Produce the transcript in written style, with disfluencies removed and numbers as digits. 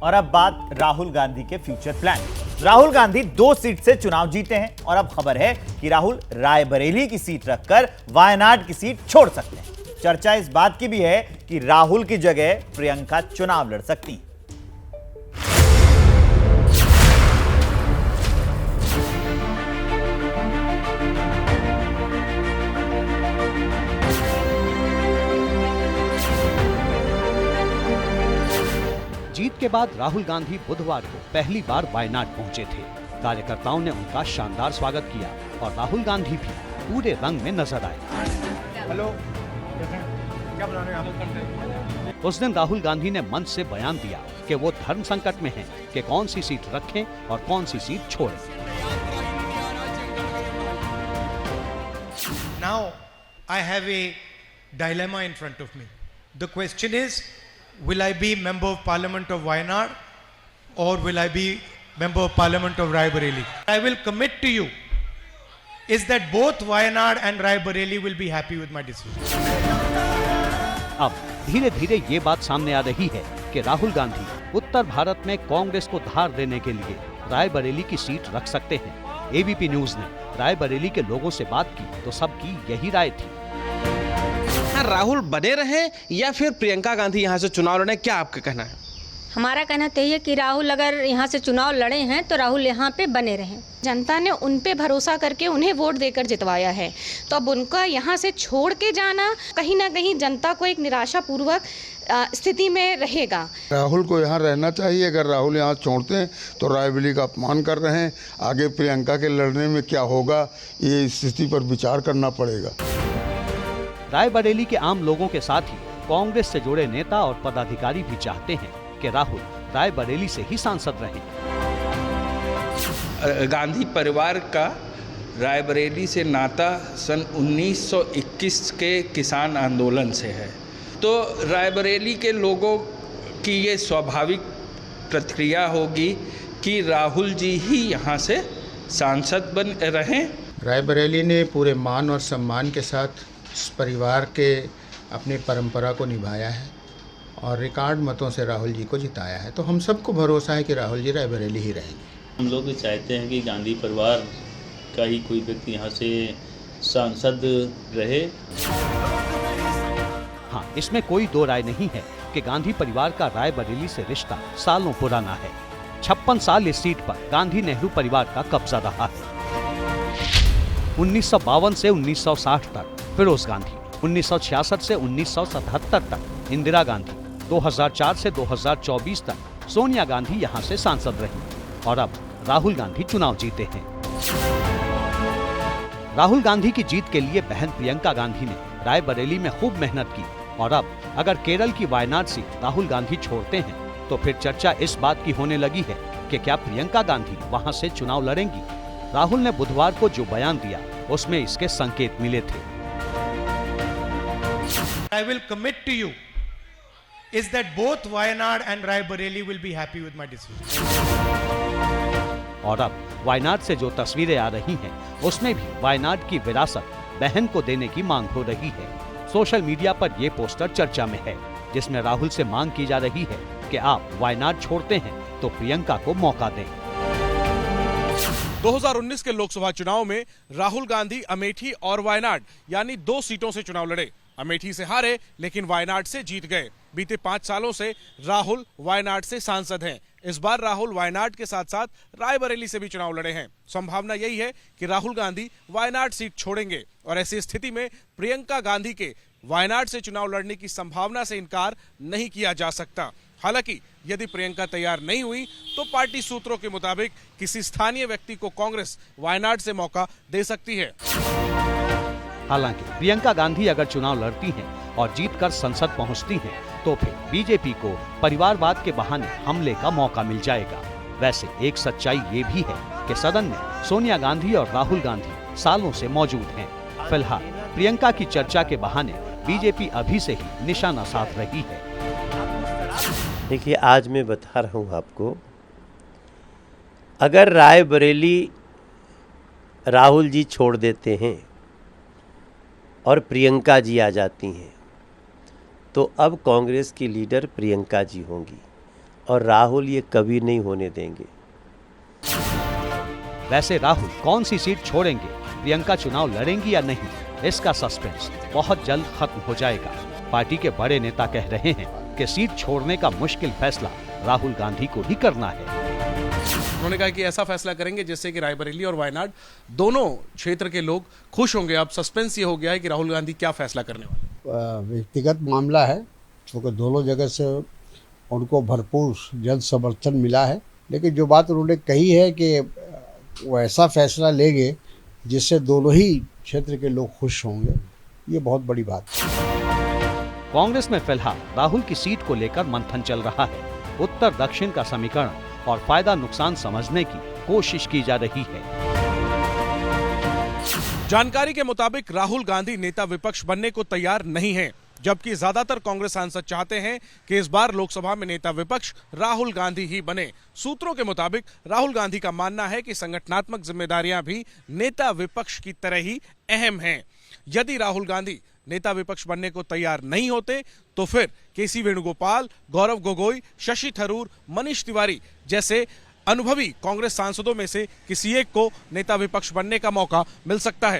और अब बात राहुल गांधी के future plan. Rahul Gandhi 2 seat से चुनाव जीते हैं और अब खबर है कि राहुल रायबरेली की सीट रखकर वायनाड की सीट छोड़ सकते हैं। चर्चा इस बात की भी है कि राहुल की जगह प्रियंका चुनाव लड़ सकती हैं। जीत के बाद राहुल गांधी बुधवार को पहली बार वायनाड पहुंचे थे। कार्यकर्ताओं ने उनका शानदार स्वागत किया और राहुल गांधी भी पूरे रंग में नजर आए। हेलो, क्या बना रहे हैं आप? उस दिन राहुल गांधी ने मंच से बयान दिया कि वो धर्म संकट में हैं कि कौन सी सीट रखें और कौन सी सीट छोड़ें। Now I have a dilemma in front of me. The question is, will I be member of parliament of Wayanad or will I be member of parliament of Raebareli? I will commit to you is that both Wayanad and Raebareli will be happy with my decision. अब धीरे धीरे ये बात सामने आ रही है कि राहुल गांधी उत्तर भारत में कांग्रेस को धार देने के लिए रायबरेली की सीट रख सकते हैं। एबीपी न्यूज ने रायबरेली के लोगों से बात की तो सबकी यही राय थी। राहुल बने रहे या फिर प्रियंका गांधी यहाँ से चुनाव लड़े, क्या आपका कहना है? हमारा कहना तो ये कि राहुल अगर यहाँ से चुनाव लड़े हैं तो राहुल यहाँ पे बने रहें। जनता ने उन पे भरोसा करके उन्हें वोट देकर जितवाया है, तो अब उनका यहाँ से छोड़ के जाना कहीं ना कहीं जनता को एक निराशापूर्वक स्थिति में रहेगा। राहुल को यहाँ रहना चाहिए। अगर राहुल यहाँ छोड़ते हैं तो रायबरेली का अपमान कर रहे हैं। आगे प्रियंका के लड़ने में क्या होगा, ये स्थिति पर विचार करना पड़ेगा। रायबरेली के आम लोगों के साथ ही कांग्रेस से जुड़े नेता और पदाधिकारी भी चाहते हैं कि राहुल रायबरेली से ही सांसद रहें। गांधी परिवार का रायबरेली से नाता सन 1921 के किसान आंदोलन से है, तो रायबरेली के लोगों की ये स्वाभाविक प्रतिक्रिया होगी कि राहुल जी ही यहाँ से सांसद बन रहें। रायबरेली ने पूरे मान और सम्मान के साथ इस परिवार के अपनी परंपरा को निभाया है और रिकॉर्ड मतों से राहुल जी को जिताया है, तो हम सबको भरोसा है कि राहुल जी रायबरेली ही रहेंगे। हम लोग भी चाहते हैं कि गांधी परिवार का ही कोई व्यक्ति यहाँ से सांसद रहे। हाँ, इसमें कोई दो राय नहीं है कि गांधी परिवार का रायबरेली से रिश्ता सालों पुराना है। 56 साल इस सीट पर गांधी नेहरू परिवार का कब्जा रहा है। 1952 से 1960 तक फिरोज गांधी, 1966 से 1977 तक इंदिरा गांधी, 2004 से 2024 तक सोनिया गांधी यहां से सांसद रही और अब राहुल गांधी चुनाव जीते हैं। राहुल गांधी की जीत के लिए बहन प्रियंका गांधी ने रायबरेली में खूब मेहनत की और अब अगर केरल की वायनाड सीट राहुल गांधी छोड़ते हैं तो फिर चर्चा इस बात की होने लगी है कि क्या प्रियंका गांधी वहां से चुनाव लड़ेंगी। राहुल ने बुधवार को जो बयान दिया उसमें इसके संकेत मिले थे। I will commit to you is that both Wayanad and Raebareli will be happy with my decision. और अब वायनाड से जो तस्वीरें आ रही हैं, उसमें भी वायनाड की विरासत बहन को देने की मांग हो रही है। सोशल मीडिया पर ये पोस्टर चर्चा में है, जिसमें राहुल से मांग की जा रही है कि आप वायनाड छोड़ते हैं तो प्रियंका को मौका दें। 2019 के लोकसभा चुनाव में राहुल गांधी अमेठी और वायनाड यानी 2 सीटों से चुनाव लड़े। अमेठी से हारे लेकिन वायनाड से जीत गए। बीते 5 सालों से राहुल वायनाड से सांसद हैं। इस बार राहुल वायनाड के साथ साथ रायबरेली से भी चुनाव लड़े हैं। संभावना यही है कि राहुल गांधी वायनाड सीट छोड़ेंगे और ऐसी स्थिति में प्रियंका गांधी के वायनाड से चुनाव लड़ने की संभावना से इनकार नहीं किया जा सकता। हालांकि यदि प्रियंका तैयार नहीं हुई तो पार्टी सूत्रों के मुताबिक किसी स्थानीय व्यक्ति को कांग्रेस वायनाड से मौका दे सकती है। हालांकि प्रियंका गांधी अगर चुनाव लड़ती हैं और जीतकर संसद पहुंचती हैं, तो फिर बीजेपी को परिवारवाद के बहाने हमले का मौका मिल जाएगा। वैसे एक सच्चाई ये भी है कि सदन में सोनिया गांधी और राहुल गांधी सालों से मौजूद हैं। फिलहाल प्रियंका की चर्चा के बहाने बीजेपी अभी से ही निशाना साध रही है। देखिए, आज मैं बता रहा हूँ आपको, अगर रायबरेली राहुल जी छोड़ देते हैं और प्रियंका जी आ जाती हैं तो अब कांग्रेस की लीडर प्रियंका जी होंगी और राहुल ये कभी नहीं होने देंगे। वैसे राहुल कौन सी सीट छोड़ेंगे, प्रियंका चुनाव लड़ेंगी या नहीं, इसका सस्पेंस बहुत जल्द खत्म हो जाएगा। पार्टी के बड़े नेता कह रहे हैं कि सीट छोड़ने का मुश्किल फैसला राहुल गांधी को ही करना है। उन्होंने कहा कि ऐसा फैसला करेंगे जिससे कि रायबरेली और वायनाड दोनों क्षेत्र के लोग खुश होंगे। अब सस्पेंस ये हो गया है कि राहुल गांधी क्या फैसला करने वाले। व्यक्तिगत मामला है, क्योंकि दोनों जगह से उनको भरपूर जन समर्थन मिला है, लेकिन जो बात उन्होंने कही है कि वो ऐसा फैसला लेंगे जिससे दोनों ही क्षेत्र के लोग खुश होंगे, ये बहुत बड़ी बात है। कांग्रेस में फिलहाल राहुल की सीट को लेकर मंथन चल रहा है। उत्तर दक्षिण का समीकरण और फायदा नुकसान समझने की कोशिश की जा रही है। जानकारी के मुताबिक राहुल गांधी नेता विपक्ष बनने को तैयार नहीं हैं, जबकि ज्यादातर कांग्रेस सांसद चाहते हैं कि इस बार लोकसभा में नेता विपक्ष राहुल गांधी ही बने। सूत्रों के मुताबिक राहुल गांधी का मानना है कि संगठनात्मक जिम्मेदारियां भी नेता विपक्ष की तरह ही अहम हैं। यदि राहुल गांधी नेता विपक्ष बनने को तैयार नहीं होते तो फिर केसी वेणुगोपाल, गौरव गोगोई, शशि थरूर, मनीष तिवारी जैसे अनुभवी कांग्रेस सांसदों में से किसी एक को नेता विपक्ष बनने का मौका मिल सकता है।